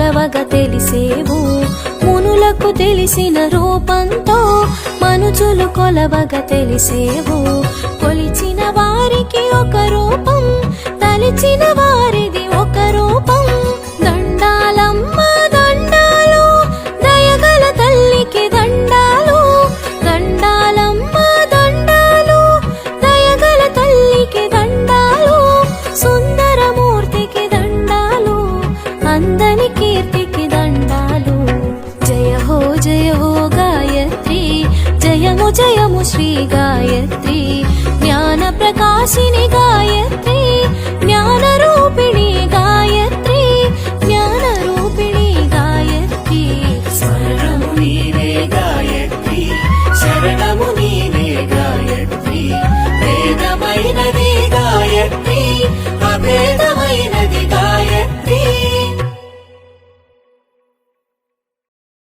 కొలవగా తెలిసేవు మునులకు తెలిసిన రూపంతో మనుజులు కొలవగా తెలిసేవు కొలిచిన వారికి ఒక రూపం తలిచిన వారిది ఒక రూపం దండాలమ్మ దండాలు దయగల తల్లికి దండాలు దండాలమ్మ దండాలు దయగల తల్లికి దండాలు సుందరమూర్తికి దండాలు అందని కీర్తికి దండాలు జయ హో గాయత్రి జయము జయము శ్రీ గాయత్రి జ్ఞాన ప్రకాశిని గాయత్రి జ్ఞాన